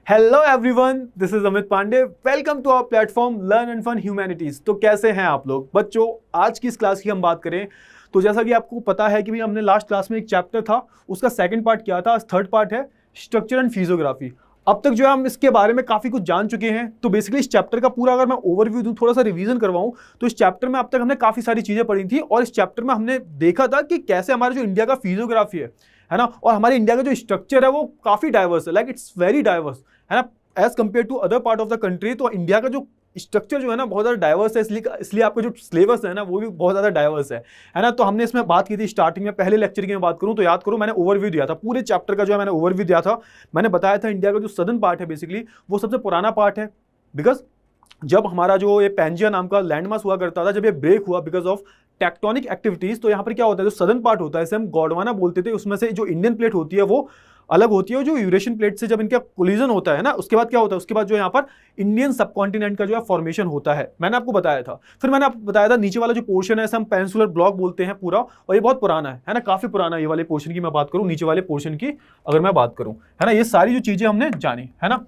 Hello everyone, this is Amit Pandey. Welcome to our platform learn and fun humanities. तो कैसे हैं आप लोग बच्चों? आज की इस क्लास की हम बात करें तो जैसा कि आपको पता है कि भाई हमने लास्ट क्लास में एक चैप्टर था, उसका सेकंड पार्ट किया था। थर्ड पार्ट है स्ट्रक्चर एंड फिजियोग्राफी। अब तक जो है हम इसके बारे में काफी कुछ जान चुके हैं। तो बेसिकली इस चैप्टर का पूरा अगर मैं ओवरव्यू दूं, थोड़ा सा रिवीजन करवाऊं, तो इस चैप्टर में अब तक हमने काफी सारी चीजें पढ़ी थी और इस चैप्टर में हमने देखा था कि कैसे हमारा जो इंडिया का फिजियोग्राफी है ना, और हमारे इंडिया का जो स्ट्रक्चर है वो काफी डाइवर्स है, लाइक इट्स वेरी डाइवर्स, है ना, as compared to other part of the country. तो इंडिया का जो स्ट्रक्चर जो है ना बहुत ज़्यादा डाइवर्स है, इसलिए आपका जो सिलेबस है ना वो भी बहुत ज़्यादा डाइवर्स है ना। तो हमने इसमें बात की थी स्टार्टिंग में, पहले लेक्चर की मैं बात करूं तो याद करो मैंने ओवरव्यू दिया था पूरे चैप्टर का, जो है मैंने ओवरव्यू दिया था। मैंने बताया था इंडिया का जो सदर्न पार्ट है बेसिकली वो सबसे पुराना पार्ट है, बिकॉज जब हमारा जो ये पैंजिया नाम का लैंडमास हुआ करता था, जब ये ब्रेक हुआ बिकॉज ऑफ टेक्टोनिक एक्टिविटीज, तो यहाँ पर क्या होता है, जो सदर्न पार्ट होता है इसे हम गोंडवाना बोलते थे, उसमें से जो इंडियन प्लेट होती है वो अलग होती है, जो यूरेशियन प्लेट से जब इनका कोलिजन होता है ना, उसके बाद क्या होता है, उसके बाद जो यहाँ पर इंडियन सबकॉन्टिनेंट का जो है फॉर्मेशन होता है। मैंने आपको बताया था। फिर मैंने आपको बताया था नीचे वाला जो पोर्शन है इसे हम पेनिनसुलर ब्लॉक बोलते हैं पूरा, और ये बहुत पुराना है ना, काफी पुराना है। ये वाले पोर्शन की मैं बात करूं, नीचे वाले पोर्शन की अगर मैं बात करूं, है ना, ये सारी जो चीजें हमने जानी, है ना,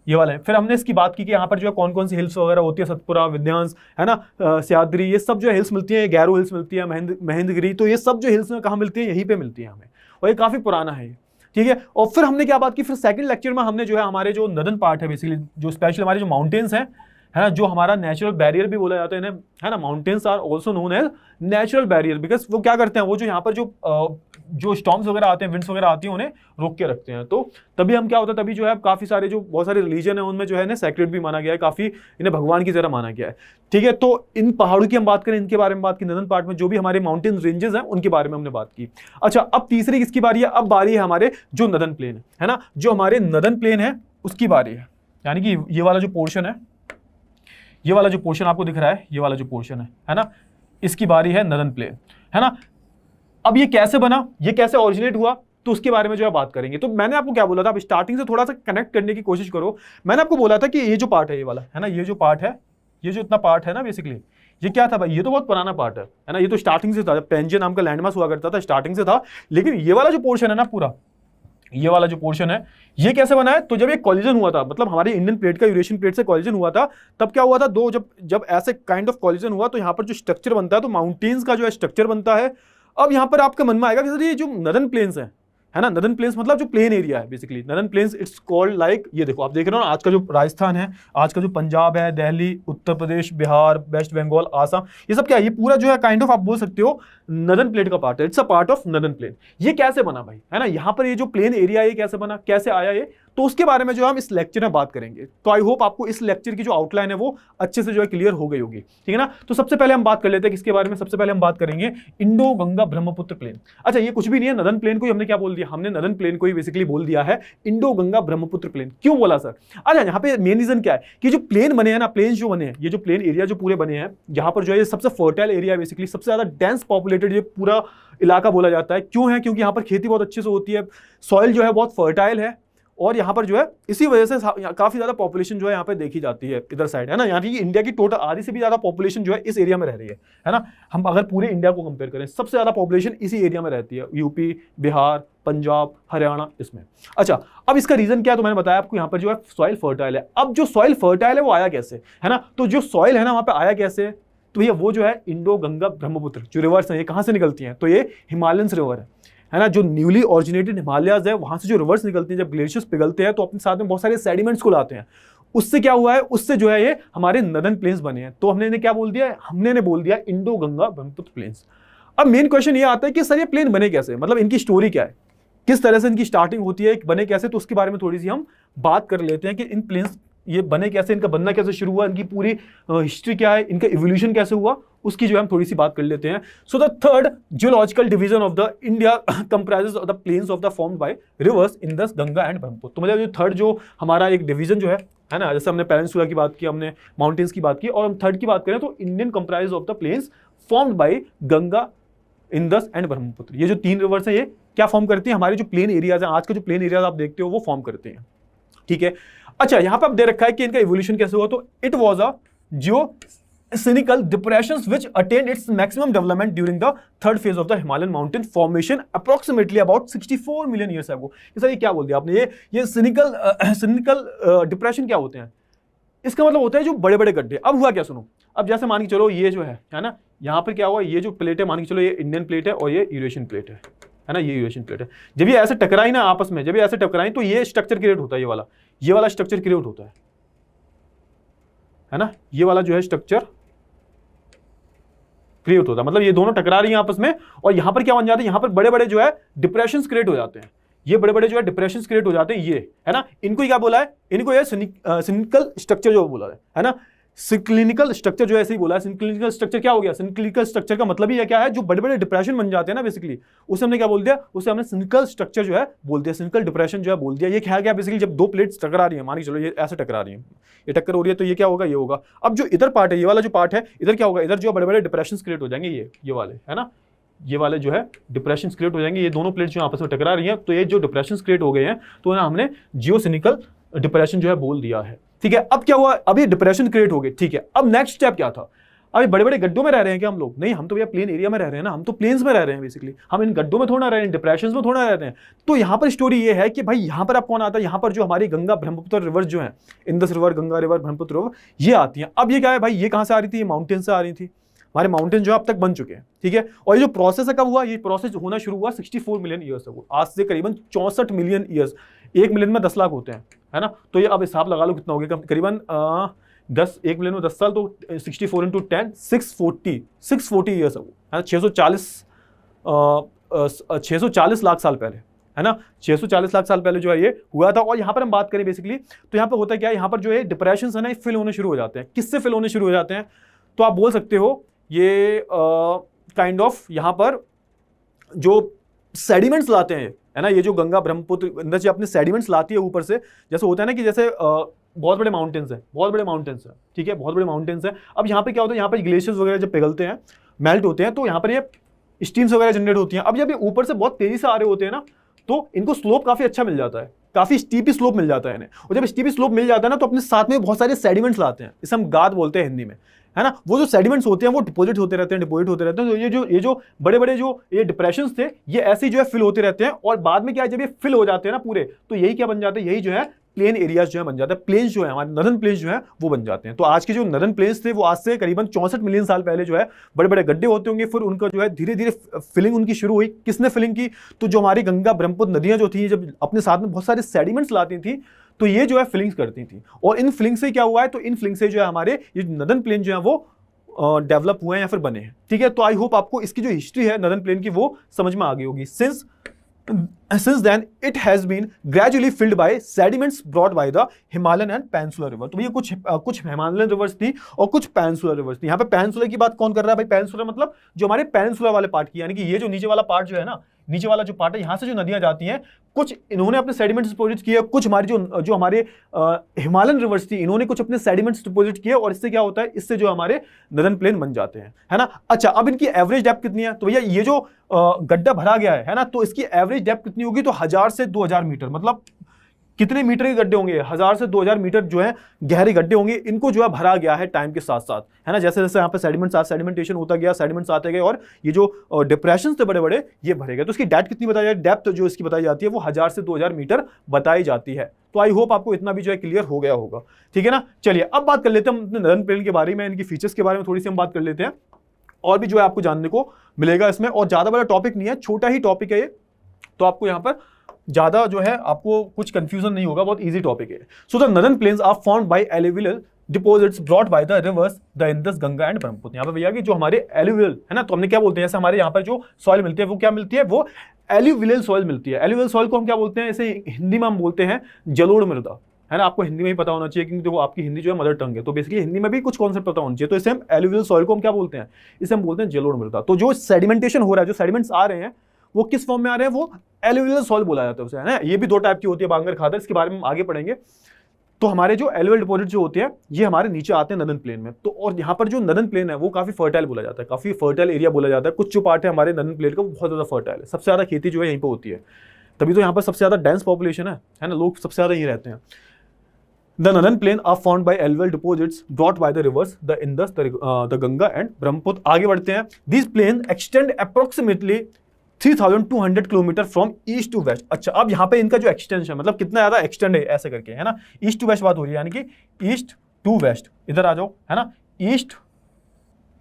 ये वाला है। फिर हमने इसकी बात की कि यहाँ पर जो है कौन कौन सी हिल्स वगैरह होती है, सतपुरा, विंध्यांस, है ना, सह्याद्री, ये सब जो हिल्स मिलती है, गैरो हिल्स मिलती है, महेंद्रगिरी, तो ये सब जो हिल्स में कहाँ मिलती है, यहीं पे मिलती है हमें, और ये काफी पुराना है ये, ठीक है। और फिर हमने क्या बात की, फिर सेकंड लेक्चर में हमने जो है हमारे जो नदन पार्ट है बेसिकली, जो स्पेशल हमारे जो माउंटेन्स हैं, है ना, जो हमारा नेचुरल बैरियर भी बोला जाता है इन्हें, है ना, mountains are also known as natural barrier, because वो क्या करते हैं, वो जो यहाँ पर जो स्टॉर्म्स वगैरह आते हैं, विंड्स वगैरह आती हैं, उन्हें रोक के रखते हैं। तो तभी हम क्या होता है, तभी जो है काफी सारे जो बहुत सारे रिलीजन है उनमें जो है ना सैक्रेड भी माना गया है, काफी इन्हें भगवान की तरह माना गया है, ठीक है। तो इन पहाड़ों की हम बात करें, इनके बारे में बात की, नदन पार्ट में जो भी हमारे माउंटेन रेंजेस हैं उनके बारे में हमने बात की। अच्छा, अब तीसरी किसकी बारी है? अब बारी है हमारे जो नदन प्लेन है ना, जो हमारे नदन प्लेन है उसकी बारी है, यानी कि ये वाला जो पोर्शन है, ये वाला जो पोर्शन आपको दिख रहा है, ये वाला जो पोर्शन है ना, इसकी बारी है नदन प्लेन, है ना। अब ये कैसे बना, ये कैसे ओरिजिनेट हुआ, तो उसके बारे में जो है बात करेंगे। तो मैंने आपको क्या बोला था, अब स्टार्टिंग से थोड़ा सा कनेक्ट करने की कोशिश करो। मैंने आपको बोला था कि ये जो पार्ट है, ये वाला, है ना, ये जो पार्ट है, ये जो इतना पार्ट है ना बेसिकली, ये क्या था भाई, ये तो बहुत पुराना पार्ट है ना, ये तो स्टार्टिंग से था, पैंजिया नाम का लैंडमास हुआ करता था, स्टार्टिंग से था। लेकिन ये वाला जो पोर्शन है ना पूरा, ये वाला जो पोर्शन है, ये कैसे बना है, तो जब एक कॉलिजन हुआ था, मतलब हमारे इंडियन प्लेट का यूरेशियन प्लेट से कॉलिजन हुआ था, तब क्या हुआ था, जब ऐसे काइंड ऑफ कॉलिजन हुआ तो यहाँ पर जो स्ट्रक्चर बनता है, तो माउंटेन्स का जो है स्ट्रक्चर बनता है। अब यहाँ पर आपके मन में आएगा कि सर ये जो नदर्न प्लेन्स है ना, नदर्न प्लेन्स मतलब जो प्लेन एरिया है basically, northern plains it's called like, ये देखो आप देख रहे हो ना, आज का जो राजस्थान है, आज का जो पंजाब है, दिल्ली, उत्तर प्रदेश, बिहार, वेस्ट बंगाल, आसाम, ये सब क्या है, ये पूरा जो है काइंड ऑफ आप बोल सकते हो नदर्न प्लेट का पार्ट है, it's a part of northern plane. ये कैसे बना भाई, है ना, यहाँ पर ये जो प्लेन एरिया है कैसे बना, कैसे आया ये, तो उसके बारे में जो हम इस लेक्चर में बात करेंगे। तो आई होप आपको इस लेक्चर की जो आउटलाइन है वो अच्छे से जो है क्लियर हो गई होगी, ठीक है ना। तो सबसे पहले हम बात कर लेते हैं किसके बारे में, सबसे पहले हम बात करेंगे इंडो गंगा ब्रह्मपुत्र प्लेन। अच्छा, ये कुछ भी नहीं है, नदन प्लेन को ही हमने क्या बोल दिया, हमने नदन प्लेन को ही बेसिकली बोल दिया है इंडो गंगा ब्रह्मपुत्र प्लेन। क्यों बोला सर? अच्छा, यहाँ पे मेन रीजन क्या है कि जो प्लेन बने हैं ना, प्लेन जो बने हैं, ये जो प्लेन एरिया जो पूरे बने हैं, यहाँ पर जो है सबसे फर्टाइल एरिया है बेसिकली, सबसे ज्यादा डेंस पॉपुलेटेड ये पूरा इलाका बोला जाता है। क्यों है? क्योंकि यहाँ पर खेती बहुत अच्छे से होती है, सॉइल जो है बहुत फर्टाइल है, और यहाँ पर जो है इसी वजह से काफी ज्यादा पॉपुलेशन जो है यहाँ पे देखी जाती है इधर साइड, है ना। यानी कि इंडिया की टोटल आधी से भी ज्यादा पॉपुलेशन जो है इस एरिया में रह रही है ना। हम अगर पूरे इंडिया को कंपेयर करें, सबसे ज्यादा पॉपुलेशन इसी एरिया में रहती है, यूपी, बिहार, पंजाब, हरियाणा, इसमें। अच्छा, अब इसका रीजन क्या है, तो मैंने बताया आपको, यहाँ पर जो है सॉइल फर्टाइल है। अब जो सॉइल फर्टाइल है वो आया कैसे, है ना, तो जो सॉइल है ना वहाँ पे आया कैसे, तो भैया वो जो है इंडो गंगा ब्रह्मपुत्र जो रिवर्स है, ये कहाँ से निकलती हैं, तो ये हिमालयन रिवर है ना, जो न्यूली ऑरिजिनेटेड हिमालयाज है वहां से जो रिवर्स निकलती हैं, जब ग्लेशियर्स पिघलते हैं तो अपने साथ में बहुत सारे सेडिमेंट्स को लाते हैं, उससे क्या हुआ है, उससे जो है ये हमारे नदन प्लेन्स बने हैं। तो हमने इन्हें क्या बोल दिया, हमने इन्हें बोल दिया इंडो गंगा ब्रह्मपुत्र प्लेन्स। अब मेन क्वेश्चन ये आता है कि सर ये प्लेन बने कैसे, मतलब इनकी स्टोरी क्या है, किस तरह से इनकी स्टार्टिंग होती है, बने कैसे, तो उसके बारे में थोड़ी सी हम बात कर लेते हैं कि इन प्लेन्स ये बने कैसे, इनका बनना कैसे शुरू हुआ, इनकी पूरी हिस्ट्री क्या है, इनका इवोल्यूशन कैसे हुआ, उसकी जो है हम थोड़ी सी बात कर लेते हैं। So the third geological division of the India comprises of the plains of the formed by rivers Indus, Ganga and Brahmaputra. तो मतलब जो थर्ड जो हमारा एक डिवीजन जो है ना, जैसे हमने पेनिनसुला की बात की, हमने माउंटेन्स की बात की, और हम थर्ड की बात करें तो Indian comprise of the plains formed by Ganga, Indus and Brahmaputra. ये जो तीन रिवर्स है ये क्या फॉर्म करती है, हमारे जो प्लेन एरियाज है, आज के जो प्लेन एरियाज आप देखते हो वो फॉर्म करते हैं, ठीक है। अच्छा, यहां पे अब दे रखा है कि इनका इवोल्यूशन कैसे हुआ, तो it was a cynical depressions which attain its maximum development during the third phase of the Himalayan mountain formation approximately about 64 million years ago. Sir ये क्या बोल दिया आपने, ये सिनिकल डिप्रेशन क्या होते हैं? इसका मतलब होता है जो बड़े बड़े गड्ढे। अब हुआ क्या, सुनो, अब जैसे मान के चलो ये जो है ना, यहाँ पर क्या हुआ, ये जो प्लेट है मान के चलो ये इंडियन प्लेट है और ये यूरेशियन प्लेट है ना, ये यूरेशियन प्लेट है। जब ये ऐसे टकराई ना आपस में, जब ये ऐसे टकराई तो ये स्ट्रक्चर क्रिएट होता है, ये वाला स्ट्रक्चर क्रिएट होता है ना, ये वाला जो है स्ट्रक्चर क्रिएट होता है। मतलब ये दोनों टकरा रही हैं आपस में और यहां पर क्या बन जाते हैं, यहां पर बड़े बड़े जो है डिप्रेशंस क्रिएट हो जाते हैं। ये बड़े बड़े जो है डिप्रेशंस क्रिएट हो जाते हैं, ये है ना, इनको क्या बोला है, इनको ये सिनिकल स्ट्रक्चर जो बोला है ना, सिंक्लिनिकल स्ट्रक्चर जो ऐसे ही बोला है। सिंक्लिनिकल स्ट्रक्चर क्या हो गया, सिंक्लिनिकल स्ट्रक्चर का मतलब ही क्या है, जो बड़े बड़े डिप्रेशन बन जाते हैं ना बेसिकली, उसे हमने क्या बोल दिया, उसे हमने सिंक्लिनिकल स्ट्रक्चर जो है बोल दिया, सिंक्लिनिकल डिप्रेशन जो है बोल दिया। ये क्या है बेसिकली, जब दो प्लेट्स टकरा रही है, मान के चलो ये ऐसे टकरा रही है, ये टक्कर हो रही है, तो ये क्या होगा, ये होगा। अब जो इधर पार्ट है, ये वाला जो पार्ट है, इधर क्या होगा, इधर जो बड़े बड़े डिप्रेशन क्रिएट हो जाएंगे, ये वाले है ना, ये वाले जो है डिप्रेशन क्रिएट हो जाएंगे। ये दोनों प्लेट्स जो आपस में टकरा रही हैं, तो ये जो डिप्रेशन क्रिएट हो गए हैं, तो ना हमने जियोसिनिकल डिप्रेशन जो है बोल दिया है। ठीक है, अब क्या हुआ, अभी डिप्रेशन क्रिएट हो गए। ठीक है, अब नेक्स्ट स्टेप क्या था, अभी बड़े बड़े गड्ढों में रह रहे हैं क्या हम लोग? नहीं, हम तो भैया प्लेन एरिया में रह रहे हैं ना, हम तो प्लेन्स में रह रहे हैं बेसिकली, हम इन गड्ढों में थोड़ा रह रहे हैं, डिप्रेशंस में थोड़ा रह रहे हैं। तो यहाँ पर स्टोरी ये है कि भाई यहाँ पर अब कौन आता है, यहाँ पर जो हमारी गंगा ब्रह्मपुत्र रिवर जो है, Indus river, Ganga river, Brahmaputra river, ये आती है। अब ये क्या है भाई, ये कहाँ से आ रही थी, ये माउंटेन से आ रही थी, हमारे माउंटेन जो अब तक बन चुके हैं। ठीक है, और ये जो प्रोसेस है कब हुआ, ये प्रोसेस होना शुरू हुआ 64 मिलियन ईयर्स अगो, आज से करीबन 64 मिलियन ईयर्स। 1 मिलियन में 10 लाख होते हैं, है ना, तो ये अब हिसाब लगा लो कितना हो गया, करीबन 1 मिलियन में 10 साल, तो 64 इंटू 10 640 ईयर्स अगो, है ना, 640 लाख साल पहले, है ना, 640 लाख साल पहले जो है ये हुआ था। और यहाँ पर हम बात करें बेसिकली, तो यहाँ पर होता क्या है, यहाँ पर जो है डिप्रेशन है ना, फिल होने शुरू हो जाते हैं। किससे फिल होने शुरू हो जाते हैं, तो आप बोल सकते हो ये काइंड ऑफ यहाँ पर जो सेडिमेंट्स लाते हैं, है ना, ये जो गंगा ब्रह्मपुत्र अंदर से अपने सेडिमेंट्स लाती है ऊपर से, जैसे होता है ना कि जैसे बहुत बड़े माउंटेन्स हैं, ठीक है, बहुत बड़े माउंटेन्स हैं। अब यहाँ पे क्या होता है, यहाँ पर ग्लेशियर्स वगैरह जब पिघलते हैं, मेल्ट होते हैं, तो यहाँ पर ये स्टीम्स वगैरह जनरेट होती हैं। अब जब ये ऊपर से बहुत तेजी से आ रहे होते हैं ना, तो इनको स्लोप काफी अच्छा मिल जाता है, काफी स्टीपी स्लोप मिल जाता है इन्हें। और जब स्टीपी स्लोप मिल जाता है ना, तो अपने साथ में बहुत सारे सेडिमेंट्स लाते हैं, इसे हम गाद बोलते हैं हिंदी में, है ना। वो जो सेडिमेंट्स होते हैं वो डिपॉजिट होते रहते हैं। तो ये जो बड़े बड़े जो ये डिप्रेशंस थे, ये ऐसे ही जो है फिल होते रहते हैं। और बाद में क्या है, जब ये फिल हो जाते हैं ना पूरे, तो यही क्या बन जाता है, यही जो है प्लेन एरियाज जो है बन जाता है। प्लेन्स जो है हमारे नदर्न प्लेन्स जो है वो बन जाते हैं। तो आज के जो नदर्न प्लेन्स थे वो आज से करीबन 64 मिलियन साल पहले जो है बड़े बड़े गड्ढे होते होंगे, फिर उनका जो है धीरे धीरे फिलिंग उनकी शुरू हुई। किसने फिलिंग की, तो जो हमारी गंगा ब्रह्मपुत्र नदियां जो थी, जब अपने साथ में बहुत सारे सेडिमेंट्स लाती थी, तो ये जो है फिलिंग्स करती थी। और इन फिलिंग से क्या हुआ है, तो इन फिलिंग से जो है हमारे ये नदर्न प्लेन जो है वो डेवलप हुए हैं या फिर बने हैं। ठीक है, तो आई होप आपको इसकी जो हिस्ट्री है नदर्न प्लेन की वो समझ में आ गई होगी। Since then it has been gradually filled by sediments brought by the Himalayan and Peninsular river। तो ये कुछ हिमालयन रिवर्स थी और कुछ पेनिनसुलर रिवर्स थी। यहाँ पे पेनिनसुलर की बात कौन कर रहा है भाई, पेनिनसुलर मतलब जो हमारे पेनिनसुलर वाले पार्ट की, यानी कि ये जो नीचे वाला पार्ट जो है ना, नीचे वाला जो पार्ट है, यहाँ से जो नदियां जाती हैं, कुछ इन्होंने अपने सेडिमेंट्स डिपोजिट किए, कुछ हमारी जो हमारे हिमालयन रिवर्स थी, इन्होंने कुछ अपने सेडिमेंट्स डिपोजिट किए। और इससे क्या होता है, इससे जो हमारे नदर्न प्लेन बन जाते हैं, है ना। अच्छा, अब इनकी एवरेज डेप्थ कितनी है, तो भैया ये जो गड्ढा भरा गया है ना, तो इसकी एवरेज डेप्थ कितनी होगी, तो 1000 से 2000 मीटर। मतलब कितने मीटर के गड्ढे होंगे, 1000 से 2000 मीटर जो है गहरे गड्ढे होंगे। इनको जो है भरा गया है टाइम के साथ साथ, है ना। जैसे जैसे यहाँ पे सेडिमेंटेशन होता गया, सेडिमेंट्स आते गए, और ये जो डिप्रेशन थे बड़े बड़े, ये भरे गए। तो इसकी डेप्थ कितनी बताई जाती है, डेप्थ जो इसकी बताई जाती है वो 1000 से 2000 मीटर बताई जाती है। तो आई होप आपको इतना भी जो है क्लियर हो गया होगा। ठीक है ना, चलिए अब बात कर लेते हैं अपने नदर्न प्लेन के बारे में, इनकी फीचर्स के बारे में थोड़ी सी हम बात कर लेते हैं। और भी जो है आपको जानने को मिलेगा इसमें, और ज्यादा बड़ा टॉपिक नहीं है, छोटा ही टॉपिक है ये, तो आपको यहाँ पर ज्यादा जो है आपको कुछ कंफ्यूजन नहीं होगा, बहुत इजी टॉपिक है। So the northern plains are formed by alluvial deposits brought by the rivers the Indus, Ganga and Brahmaputra. यहाँ पे भैया कि जो हमारे एलुवियल है ना, तो हमने क्या बोलते हैं, जैसे हमारे यहाँ पर जो सॉइल मिलती है वो क्या मिलती है, वो एलुवियल सॉइल मिलती है। एलुवियल सॉइल को हम क्या बोलते हैं, इसे हिंदी में हम बोलते हैं जलोढ़ मृदा, है ना। आपको हिंदी में ही पता होना चाहिए, क्योंकि देखो आपकी हिंदी जो है मदर टंग है, तो बेसिकली हिंदी में भी कुछ कॉन्सेप्ट पता होना चाहिए। तो इसे हम एलुवियल सॉइल को हम क्या बोलते हैं, इसे हम बोलते हैं जलोढ़ मृदा। तो जो सेडिमेंटेशन हो रहा है, जो सेडिमेंट्स आ रहे हैं, वो किस फॉर्म में आ रहे हैं, वो एलुवियल सॉइल बोला जाता है उसे, है ना। ये भी दो टाइप की होती है, बांगर खादर, इसके बारे में हम आगे पढ़ेंगे। तो हमारे जो एलुवियल डिपॉजिट जो होते हैं, ये हमारे नीचे आते हैं नदर्न प्लेन में। तो और यहाँ पर जो नदर्न प्लेन है वो काफी फर्टाइल बोला जाता है, काफी फर्टाइल एरिया बोला जाता है। कुछ जो पार्ट है हमारे नदर्न प्लेन का वो बहुत ज्यादा फर्टाइल है, सबसे ज्यादा खेती जो है यहीं पर होती है, तभी तो यहाँ पर सबसे ज्यादा डेंस पॉपुलेशन है ना, लोग सबसे ज्यादा यहीं रहते हैं। The northern plain are found by alluvial deposits brought by the rivers the Indus, the Ganga and Brahmaputra. आगे बढ़ते हैं। This plain extend approximately 3200 kilometre from east to west. अच्छा, अब यहाँ पे इनका जो एक्सटेंशन मतलब कितना ज्यादा एक्सटेंड है ऐसे करके, है ना, ईस्ट टू वेस्ट बात हो रही है, यानी कि ईस्ट टू वेस्ट। इधर आ जाओ, है ना, ईस्ट,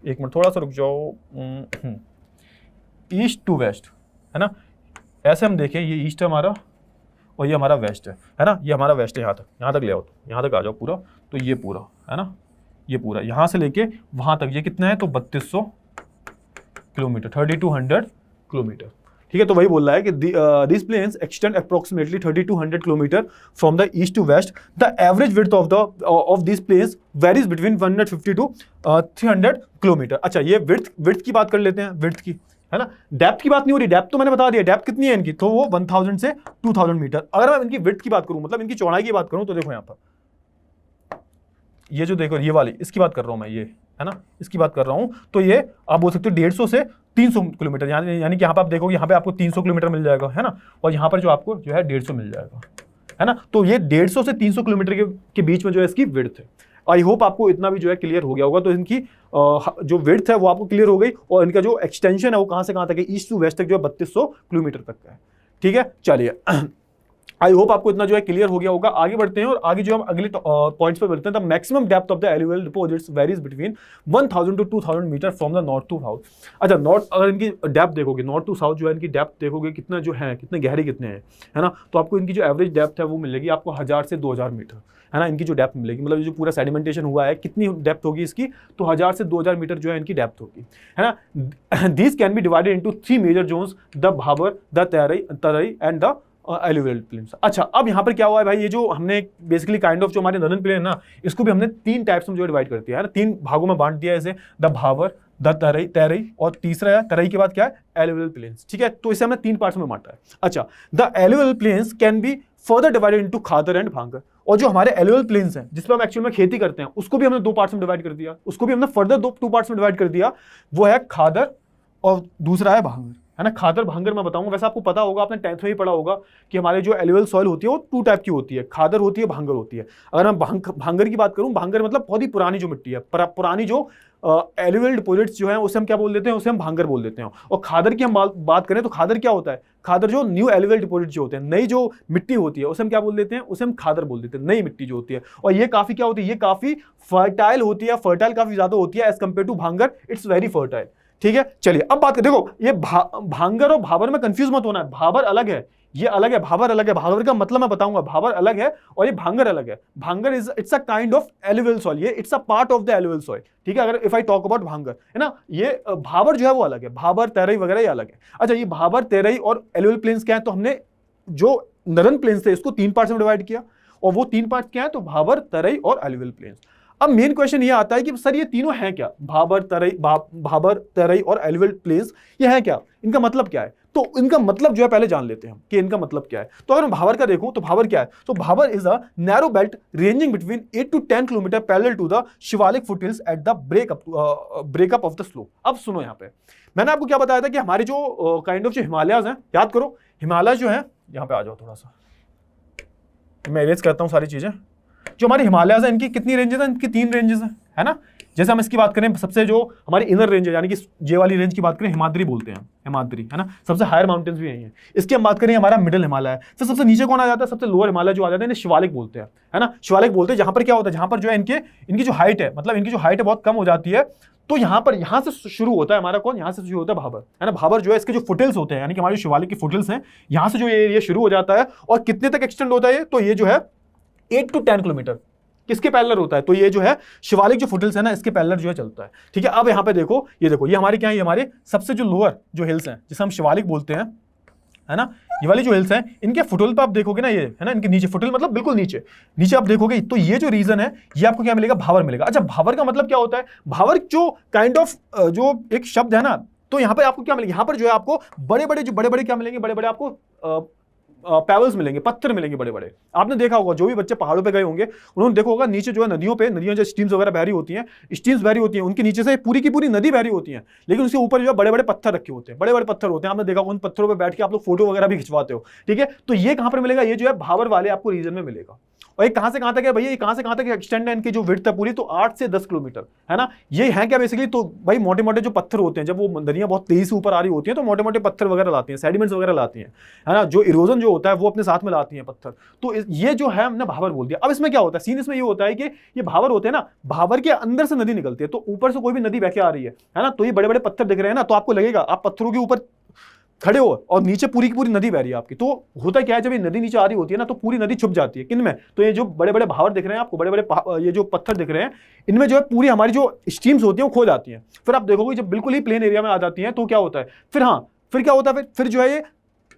एक मिनट थोड़ा सा रुक जाओ, ईस्ट टू वेस्ट, है ना, ऐसे हम देखें, ये ईस्ट है हमारा और ये हमारा वेस्ट है ना, ये हमारा वेस्ट है, यहाँ तक ले आओ, यहाँ तक आ जाओ पूरा, तो ये पूरा, है ना, ये पूरा यहाँ से लेके वहाँ तक ये कितना है, तो 3200 किलोमीटर, 3200 किलोमीटर। ठीक है, तो वही बोल रहा है कि this plains extend approximately 3200 kilometre from the east to west. The average width of this plains varies between 150 to 300 kilometre. अच्छा, ये विड्थ की बात कर लेते हैं, विड्थ की, है ना, डेप्थ की बात नहीं हो रही, डेप्थ तो मैंने बता दिया, डेप्थ कितनी है इनकी, तो वो 1000 से 2000 मीटर। अगर मैं इनकी विड्थ की बात करूं, मतलब इनकी चौड़ाई की बात करूं, तो देखो यहाँ पर ये जो देखो, ये वाली, इसकी बात कर रहा हूं मैं, ये है ना, इसकी बात कर रहा हूं, तो ये आप बोल सकते हो 150 से 300 किलोमीटर, यानी कि यहाँ पे आप देखोगे, यहाँ पे आपको 300 किलोमीटर मिल जाएगा, है ना, और यहाँ पर जो आपको जो है 150 मिल जाएगा, है ना, तो ये 150 से 300 किलोमीटर के बीच में जो है इसकी विड्थ है। आई होप आपको इतना भी जो है क्लियर हो गया होगा। तो इनकी जो विड्थ है वो आपको क्लियर हो गई, और इनका जो एक्सटेंशन है वो कहाँ से कहाँ तक है, ईस्ट टू वेस्ट तक जो है 3200 किलोमीटर तक का है। ठीक है, चलिए, आई होप आपको इतना जो है क्लियर हो गया होगा। आगे बढ़ते हैं और आगे जो हम अगले पॉइंट्स पर बढ़ते हैं। The maximum depth of the alluvial deposits varies between 1000 to 2000 metre from the north to south. अच्छा, नॉर्थ, अगर इनकी डेप्थ देखोगे, नॉर्थ टू साउथ जो है इनकी डेप्थ देखोगे कितना जो है, कितने गहरे कितने हैं, है ना, तो आपको इनकी जो एवरेज डेप्थ है वो मिलेगी आपको 1000 से 2000 मीटर, है ना, इनकी जो डेप्थ मिलेगी, मतलब जो पूरा सेडिमेंटेशन हुआ है कितनी डेप्थ होगी इसकी, तो 1000 से 2000 मीटर जो है इनकी डेप्थ होगी, है ना। This can be divided into 3 major zones, the Bhabar, the Terai and the alluvial plains. अच्छा, अब यहाँ पर क्या हुआ है भाई, ये जो हमने बेसिकली काइंड ऑफ जो हमारे नदन प्लेन है ना, इसको भी हमने 3 टाइप्स में जो डिवाइड कर दिया है ना, 3 भागों में बांट दिया है इसे, द भाबर, द तराई और तीसरा है तराई के बाद क्या है, एलुवियल प्लेन्स। ठीक है, तो इसे हमने 3 पार्ट्स में बांटा है। अच्छा, the alluvial plains can be further divided into Khadar and Bhangar, और जो हमारे एलुवियल प्लेन्स हैं जिसपे हम एक्चुअल में खेती करते हैं, उसको भी हमने 2 पार्ट्स में डिवाइड कर दिया, उसको भी हमने फर्दर 2 पार्ट्स में डिवाइड कर दिया, वो है खादर और दूसरा है भांगर, है ना। खादर भांगर मैं बताऊंगा, वैसे आपको पता होगा, आपने 10th में ही पढ़ा होगा कि हमारे जो एलुवियल सॉइल होती है वो 2 टाइप की होती है, खादर होती है, भांगर होती है। अगर मैं भांगर की बात करूं, भांगर मतलब बहुत ही पुरानी जो मिट्टी है, पुरानी जो एलुवियल डिपॉजिट्स जो है उसे हम क्या बोल देते हैं, उसे हम भांगर बोल देते हैं। और खादर की हम बात करें तो खादर क्या होता है, खादर जो न्यू एलुवियल डिपॉजिट जो होते हैं, नई जो मिट्टी होती है उसे हम क्या बोल देते हैं, उसे हम खादर बोल देते हैं, नई मिट्टी जो होती है। और ये काफी क्या होती है, ये काफी फर्टाइल होती है, फर्टाइल काफी ज्यादा होती है एज कम्पेयर टू भांगर, इट्स वेरी फर्टाइल। ठीक है, चलिए अब बात करें, देखो ये भांगर और भाबर में कंफ्यूज मत होना है, भाबर अलग है, ये अलग है, भाबर अलग है। भाबर का मतलब मैं बताऊंगा, भाबर अलग है और ये भांगर अलग है। Bhangar it's a kind of alluvial soil, ये it's a part of the alluvial soil. ठीक है, अगर इफ आई टॉक अबाउट भांगर, है ना, ये भाबर जो है वो अलग है, भाबर तराई वगैरह ये अलग है। अच्छा, ये भाबर तराई और एलुवियल प्लेन्स क्या है, तो हमने जो नदन प्लेन्स थे इसको 3 पार्ट्स में डिवाइड किया, और वो 3 पार्ट क्या है, तो भाबर, तराई और एलुवियल प्लेन्स। अब मेन क्वेश्चन ये आता है कि सर ये तीनों हैं क्या, भाबर तराई और एलुवियल प्लेन्स, ये हैं क्या, इनका मतलब क्या है। तो इनका मतलब जो है पहले जान लेते हैं कि इनका मतलब क्या है। तो अगर मैं भाबर का देखूं तो भाबर क्या है, तो Bhabar is a narrow belt ranging between 8 to 10 kilometre parallel to the Shivalik foothills at the breakup of the slope. अब सुनो, यहाँ पे मैंने आपको क्या बताया था कि हमारे जो काइंड ऑफ जो हिमालयाज हैं, याद करो हिमालय जो है, यहाँ पे आ जाओ थोड़ा सा, मैं इरेज करता हूँ सारी चीजें। जो हमारे हिमालयाज हैं इनकी कितनी रेंजेस हैं, इनकी 3 रेंजेस हैं, है ना। जैसे हम इसकी बात करें, सबसे जो हमारी इनर रेंज है, यानी कि ये वाली रेंज की बात करें, हिमाद्री बोलते हैं, हिमाद्री, है ना, सबसे हायर माउंटेन्स भी यही है। इसकी हम बात करें, हमारा मिडिल हिमालय है। फिर सबसे नीचे कौन आ जाता है, सबसे लोअर हिमालय जो आ जाता है, इन्हें शिवालिक बोलते हैं, है ना, शिवालिक बोलते हैं। जहां पर क्या होता है, जहां पर जो है इनकी जो हाइट है, मतलब इनकी जो हाइट है बहुत कम हो जाती है, तो यहाँ से शुरू होता है हमारा कौन, यहाँ से शुरू होता है भाबर, है ना। भाबर जो है इसके जो फुटहिल्स होते हैं, यानी कि हमारे शिवालिक के फुटहिल्स हैं, यहाँ से जो ये एरिया शुरू हो जाता है, और कितने तक एक्सटेंड होता है, तो ये जो है 8 to 10 किलोमीटर किसके पैरेलल होता है, तो ये जो है शिवालिक जो फुटहिल्स है ना, इसके पैरेलल जो है चलता है। ठीक है, अब यहाँ पे देखो, ये देखो, ये हमारे क्या है, ये हमारे सबसे जो लोअर जो हिल्स हैं, जिसे हम शिवालिक बोलते हैं, है ना, ये वाली जो हिल्स हैं, इनके फुटहिल पे आप देखोगे ना, ये है ना, इनके नीचे फुटहिल मतलब बिल्कुल नीचे आप देखोगे, तो ये जो रीजन है, ये आपको क्या मिलेगा, भाबर मिलेगा। अच्छा, भाबर का मतलब क्या होता है, भाबर जो काइंड ऑफ जो एक शब्द है ना, तो यहाँ पे आपको क्या मिलेगा, यहाँ पर जो है आपको बड़े बड़े क्या मिलेंगे, बड़े बड़े आपको पेबल्स मिलेंगे, पत्थर मिलेंगे बड़े बड़े। आपने देखा होगा, जो भी बच्चे पहाड़ों पे गए होंगे उन्होंने देखा होगा नीचे जो है नदियां जो स्ट्रीम्स वगैरह बह रही होती हैं, स्ट्रीम्स बह रही होती हैं, उनके नीचे से पूरी की पूरी नदी बह रही होती है, लेकिन उसके ऊपर जो है बड़े बड़े पत्थर रखे होते हैं, बड़े बड़े पत्थर होते हैं। आपने देखा उन पत्थरों पर बैठ के आप लोग फोटो वगैरह भी खिंचवाते हो, ठीक है। तो ये कहां पर मिलेगा, ये जो है भाबर वाले आपको रीजन में मिलेगा। और ये कहां से कहां तक है भैया, ये कहां से कहां तक एक्सटेंड है इनकी जो विड्थ है पूरी, तो 8 से 10 किलोमीटर है ना। ये है क्या बेसिकली, तो भाई मोटे मोटे जो पत्थर होते हैं, जब वो नदियां बहुत तेजी से ऊपर आ रही होती हैं तो मोटे मोटे पत्थर वगैरह लाती हैं, सेडिमेंट्स वगैरह लाती हैं, है ना। जो इरोजन जो होता है वो अपने साथ में लाती हैं पत्थर। तो ये जो है हमने भाबर बोल दिया। अब इसमें क्या होता है, सीन इसमें ये होता है कि ये भाबर होते हैं ना, भाबर के अंदर से नदी निकलती है, तो ऊपर से कोई भी नदी बह के आ रही है ना, तो ये बड़े बड़े पत्थर दिख रहे हैं ना, तो आपको लगेगा आप पत्थरों के ऊपर खड़े हो और नीचे पूरी की पूरी नदी बह रही है आपकी। तो होता क्या है, जब ये नदी नीचे आ रही होती है ना, तो पूरी नदी छुप जाती है किन में, तो ये जो बड़े बड़े भावर दिख रहे हैं आपको, बड़े बड़े ये जो पत्थर दिख रहे हैं, इनमें जो है पूरी हमारी जो स्ट्रीम्स होती हैं वो खो जाती हैं। फिर आप देखोगे जब बिल्कुल ही प्लेन एरिया में आ जाती हैं तो क्या होता है, फिर क्या होता है, फिर जो है ये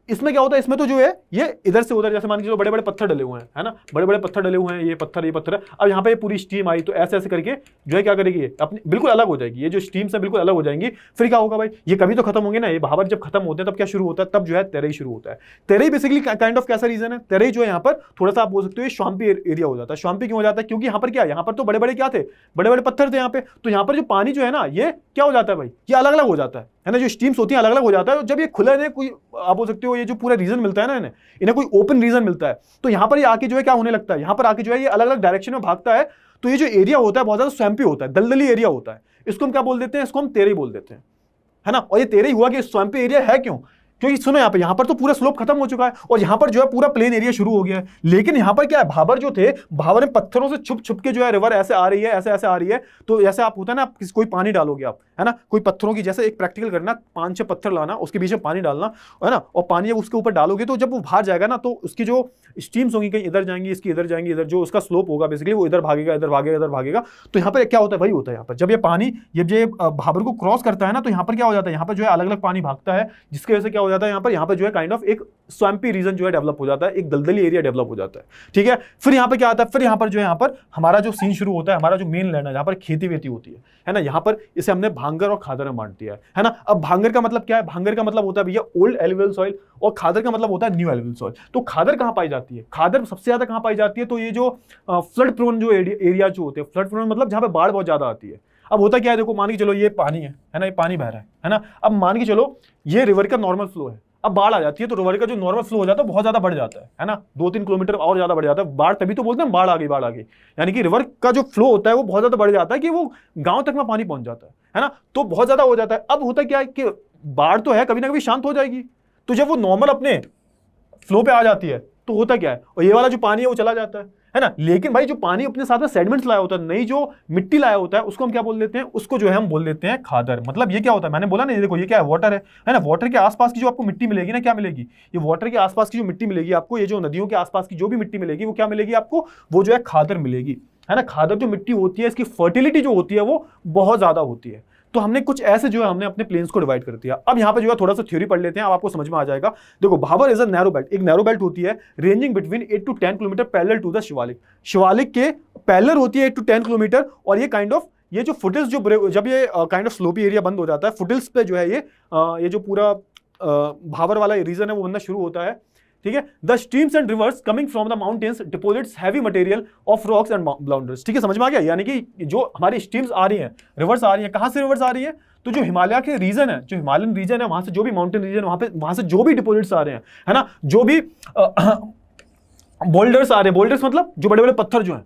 इसमें क्या होता है, इसमें तो जो है ये इधर से उधर, जैसे मान के चलो बड़े बड़े पत्थर डले हुए हैं, है ना, बड़े बड़े पत्थर डले हुए हैं, ये पत्थर है। अब यहाँ पे पूरी स्टीम आई तो ऐसे ऐसे करके जो है क्या करेगी, अपनी बिल्कुल अलग हो जाएगी, ये जो स्टीम से बिल्कुल अलग हो जाएंगी। फिर क्या होगा भाई, ये कभी तो खत्म होंगे ना, ये भावर जब खत्म होते हैं तब क्या शुरू होता है, तब जो है तेरई शुरू होता है। तेरई बेसिकली काइंड ऑफ कैसा रीजन है, तेरई जो है यहाँ पर थोड़ा सा आप बोल सकते हो स्वाम्पी एरिया हो जाता है। स्वाम्पी क्यों हो जाता है, क्योंकि यहाँ पर क्या है, यहाँ पर तो बड़े बड़े क्या थे, बड़े बड़े पत्थर थे यहाँ पे, तो यहाँ पर जो पानी जो है ना, ये क्या हो जाता है भाई, ये अलग अलग हो जाता है ना, जो स्टीम्स होती है अलग अलग हो जाता है। जब ये खुला है, कोई आप बोल सकते हो ये जो पूरा रीजन मिलता है ना, इन्हें कोई ओपन रीजन मिलता है, तो यहां पर ये आके जो है क्या होने लगता है, यहां पर आके जो है ये अलग अलग डायरेक्शन में भागता है। तो ये जो एरिया होता है बहुत ज्यादा स्वैम्पी होता है, दलदली एरिया होता है, इसको हम क्या बोल देते हैं, इसको हम तेरई बोल देते हैं, है ना। और ये तेरई हुआ कि स्वैम्पी एरिया है क्यों, क्योंकि सुनो यहाँ पर तो पूरा स्लोप खत्म हो चुका है और यहाँ पर जो है पूरा प्लेन एरिया शुरू हो गया है। लेकिन यहाँ पर क्या है, भाबर जो थे, भाबर में पत्थरों से छुप छुप के जो है रिवर ऐसे आ रही है, ऐसे ऐसे आ रही है। तो जैसे आप होता है ना, आप कोई पानी डालोगे आप, है ना, कोई पत्थरों की, जैसे एक प्रैक्टिकल करना, 5-6 पत्थर लाना, उसके बीच में पानी डालना, है ना, और पानी जब उसके ऊपर डालोगे तो जब वो बाहर जाएगा ना, तो उसकी जो स्टीम्स होंगी कहीं इधर जाएंगी, इसकी इधर जाएंगी, इधर जो उसका स्लोप होगा बेसिकली वो इधर भागेगा, इधर भागेगा, इधर भागेगा। तो यहाँ पर क्या होता है, वही होता है यहाँ पर, जब ये पानी ये भाबर को क्रॉस करता है ना, तो यहाँ पर क्या हो जाता है, यहाँ पर जो है अलग अलग पानी भागता है, जिसकी वजह से क्या हो जाता है, यहाँ पर जो है काइंड ऑफ एक स्वैम्पी रीजन जो है डेवलप हो जाता है, एक दलदली एरिया डेवलप हो जाता है, ठीक है। फिर यहाँ पे क्या आता है, फिर यहाँ पर जो है, यहाँ पर हमारा जो सीन शुरू होता है, हमारा जो मेन लैंड है जहाँ पर खेती वेती होती है ना, यहाँ पर इसे हमने भांगर और खादर में बांट दिया है ना। अब भांगर का मतलब क्या है, भांगर का मतलब होता है भैया ओल्ड एलुवियल सॉइल, और खादर का मतलब होता है न्यू एलुवियल सॉइल। तो खादर कहाँ पाई जाती है, खादर सबसे ज्यादा कहाँ पाई जाती है, तो ये जो फ्लड प्रोन जो एरिया जो होते हैं, फ्लड प्रोन मतलब जहाँ पे बाढ़ बहुत ज्यादा आती है। अब होता क्या है, देखो मान के चलो ये पानी है ना, ये पानी बह रहा है ना। अब मान के चलो ये रिवर का नॉर्मल फ्लो है, अब बाढ़ आ जाती है तो रिवर का जो नॉर्मल फ्लो हो जाता है बहुत ज्यादा बढ़ जाता है ना, 2-3 किलोमीटर और ज्यादा बढ़ जाता है। बाढ़ तभी तो बोलते हैं बाढ़ आ गई, बाढ़ आ गई, यानी कि रिवर का जो फ्लो होता है वो बहुत ज्यादा बढ़ जाता है कि वो गांव तक में पानी पहुंच जाता है ना, तो बहुत ज्यादा हो जाता है। अब होता क्या है कि बाढ़ तो है, कभी ना कभी शांत हो जाएगी, तो जब वो नॉर्मल अपने फ्लो पे आ जाती है तो होता क्या है, और ये वाला जो पानी है वो चला जाता है ना। लेकिन भाई जो पानी अपने साथ में सेडिमेंट्स लाया होता है, नई जो मिट्टी लाया होता है, उसको हम क्या बोल देते हैं, उसको जो है हम बोल देते हैं खादर। मतलब ये क्या होता है, मैंने बोला ना, ये देखो ये क्या है, वाटर है ना। वाटर के आसपास की जो आपको मिट्टी मिलेगी ना, क्या मिलेगी, ये वाटर के आसपास की जो मिट्टी मिलेगी आपको, ये जो नदियों के आसपास की जो भी मिट्टी मिलेगी वो क्या मिलेगी आपको, वो जो है खादर मिलेगी, है ना। खादर जो मिट्टी होती है, इसकी फर्टिलिटी जो होती है वो बहुत ज्यादा होती है। तो हमने कुछ ऐसे जो है हमने अपने प्लेन्स को डिवाइड कर दिया। अब यहाँ पे जो है थोड़ा सा थ्योरी पढ़ लेते हैं, अब आपको समझ में आ जाएगा। देखो Bhabar is a narrow belt, एक नैरो बेल्ट होती है ranging between 8 to 10 kilometre parallel to the Shivalik. Shivalik के पैरेलल होती है 8 to 10 किलोमीटर, और ये काइंड ऑफ ये जो फुटिल्स जो जब ये काइंड ऑफ स्लोपी एरिया बंद हो जाता है, फुटिल्स पे जो है ये जो पूरा भाबर वाला रीजन है वो बनना शुरू होता है, ठीक है। The streams and rivers coming from the mountains deposits heavy material of rocks and boulders, ठीक है, समझ में आ गया। यानी कि जो हमारी स्ट्रीम्स आ रही हैं, रिवर्स आ रही हैं, कहां से रिवर्स आ रही है, तो जो हिमालय के रीजन है, जो हिमालयन रीजन है, वहां से जो भी माउंटेन रीजन वहां से जो भी डिपोजिट्स आ रहे हैं, है ना, जो भी बोल्डर्स आ रहे हैं, बोल्डर्स मतलब जो बड़े बड़े पत्थर जो हैं,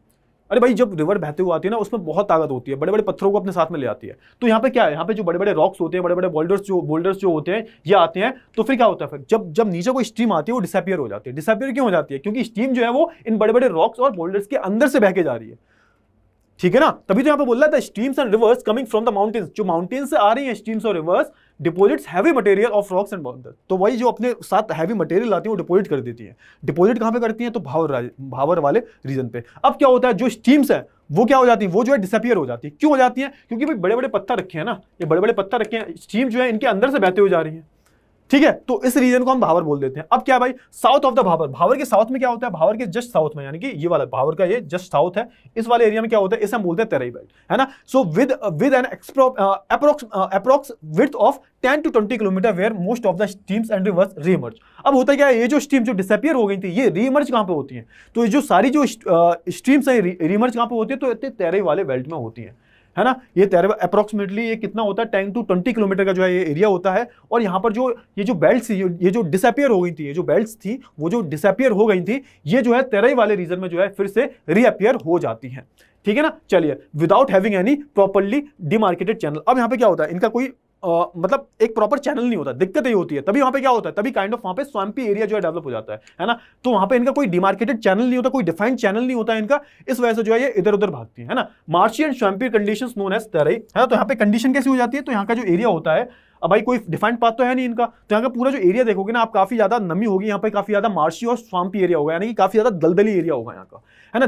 अरे भाई जब रिवर बहते हुए आती है ना, उसमें बहुत ताकत होती है, बड़े बड़े पत्थरों को अपने साथ में ले आती है। तो यहाँ पे क्या है, यहाँ पे जो बड़े बड़े रॉक्स होते हैं, बड़े बड़े बोल्डर्स जो होते हैं, ये आते हैं। तो फिर क्या होता है, फिर जब नीचे कोई स्ट्रीम आती है वो डिसअपियर हो जाती है। डिसअपियर क्यों हो जाती है, क्योंकि स्ट्रीम जो है वो इन बड़े बड़े रॉक्स और बोल्डर्स के अंदर से बह के जा रही है, ठीक है ना। तभी तो यहाँ पे बोल रहा था streams and rivers coming from the mountains, जो माउंटेन से आ रही हैं स्ट्रीम्स और rivers deposits heavy material of rocks and boulder. तो वही जो अपने साथ हैवी मटेरियल लाती है वो डिपोजिट कर देती है। डिपोजिट कहां पे करती हैं, तो भावर वाले रीजन पे। अब क्या होता है, जो स्ट्रीम्स है वो क्या हो जाती है, वो जो है डिसअपियर हो जाती है। क्यों हो जाती है, क्योंकि भाई बड़े बड़े पत्थर रखे हैं ना, ये बड़े बड़े पत्थर रखे हैं, स्ट्रीम जो है इनके अंदर से बहते हुए जा रही है, ठीक है, तो इस रीजन को हम भावर बोल देते हैं। अब क्या भाई, साउथ ऑफ द भावर, भावर के साउथ में क्या होता है, भावर के जस्ट साउथ में, यानी कि ये वाला भावर का ये जस्ट साउथ है, इस वाले एरिया में क्या होता है, इसे हम बोलते हैं तराई बेल्ट, है ना। So with an approx width of 10 to 20 kilometre where most of the streams and rivers reemerge. अब होता क्या है, ये जो स्ट्रीम जो डिसअपियर हो गई थी, ये रीइमर्ज कहां पे होती हैं, तो ये जो सारी जो स्ट्रीम्स हैं रीइमर्ज कहां पे होती है, तो तराई वाले बेल्ट में होती हैं, है ना। ये अप्रोक्सीमेटली ये कितना होता है, 10 to 20 किलोमीटर का जो है ये एरिया होता है। और यहाँ पर जो ये जो बेल्ट थी, ये जो डिसअपियर हो गई थी, ये जो बेल्ट्स थी वो जो डिसअपियर हो गई थी, ये जो है तराई वाले रीजन में जो है फिर से रीअपियर हो जाती हैं, ठीक है ना। चलिए, without having any properly demarcated channel. अब यहाँ पे क्या होता है, इनका कोई मतलब एक प्रॉपर चैनल नहीं होता, दिक्कत यही होती है, तभी वहां पे क्या होता है, तभी काइंड ऑफ वहां पे स्वैम्पी एरिया जो है डेवलप हो जाता है ना। तो वहां पे इनका कोई डिमार्केटेड चैनल नहीं होता, कोई डिफाइंड चैनल नहीं होता है इनका, इस वजह से जो है ये इधर उधर भागती है ना। Marshy and swampy conditions known as Terai, है ना। तो यहाँ पे कंडीशन कैसी हो जाती है, तो यहाँ का जो एरिया होता है, अब भाई कोई डिफाइंड पाथ तो है नहीं इनका, तो यहाँ का पूरा जो एरिया देखोगे ना आप, काफी ज्यादा नमी होगी यहाँ पे, काफी ज्यादा मार्शी और स्वाम्पी एरिया होगा, यानी कि काफी ज्यादा दलदली एरिया होगा यहाँ का, है ना।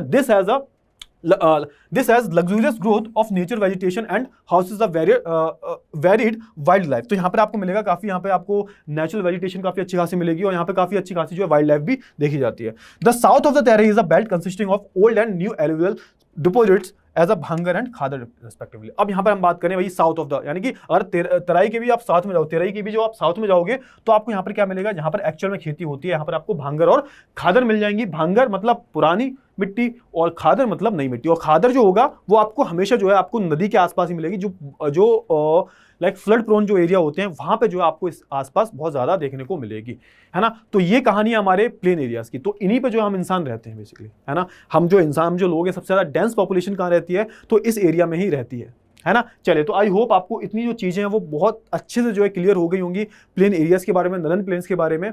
This has luxurious growth of nature vegetation and houses a varied wildlife। तो यहाँ पर आपको मिलेगा काफी, यहाँ पे आपको नेचुरल वेजिटेशन काफी अच्छी खासी मिलेगी, और यहाँ पे काफी अच्छी खासी जो है वाइल्ड लाइफ भी देखी जाती है। The south of the Terai is a belt consisting of old and new alluvial deposits as a Bhangar and Khadar respectively. अब यहाँ पर हम बात करें भाई साउथ ऑफ द, यानी कि अगर तराई के भी आप साउथ में जाओ, तराई की भी जो आप साउथ में जाओगे तो आपको यहाँ पर क्या मिलेगा, जहाँ पर एक्चुअल में खेती होती है, यहाँ पर आपको भांगर और खादर मिल जाएंगी। भांगर मतलब पुरानी मिट्टी और खादर मतलब नई मिट्टी, और खादर जो होगा वो आपको हमेशा जो है आपको नदी के आसपास ही मिलेगी, जो लाइक फ्लड प्रोन जो एरिया होते हैं वहां पे जो है आपको इस आसपास बहुत ज्यादा देखने को मिलेगी, है ना। तो ये कहानी है हमारे प्लेन एरियाज की, तो इन्हीं पे जो हम इंसान रहते हैं बेसिकली, है ना। हम जो लोग हैं, सबसे ज्यादा डेंस पॉपुलेशन कहाँ रहती है, तो इस एरिया में ही रहती है ना। चलिए, तो आई होप आपको इतनी जो चीजें हैं वो बहुत अच्छे से जो है क्लियर हो गई होंगी प्लेन एरियाज के बारे में, नदर्न प्लेन्स के बारे में,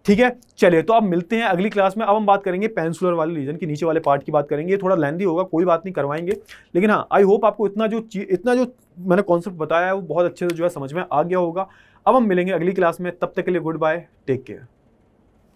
ठीक है। चलिए, तो अब मिलते हैं अगली क्लास में। अब हम बात करेंगे पेनिनसुलर वाले रीजन की, नीचे वाले पार्ट की बात करेंगे। थोड़ा लेंथी होगा, कोई बात नहीं, करवाएंगे, लेकिन हाँ आई होप आपको इतना जो मैंने कॉन्सेप्ट बताया है वो बहुत अच्छे से जो है समझ में आ गया होगा। अब हम मिलेंगे अगली क्लास में, तब तक के लिए गुड बाय, टेक केयर।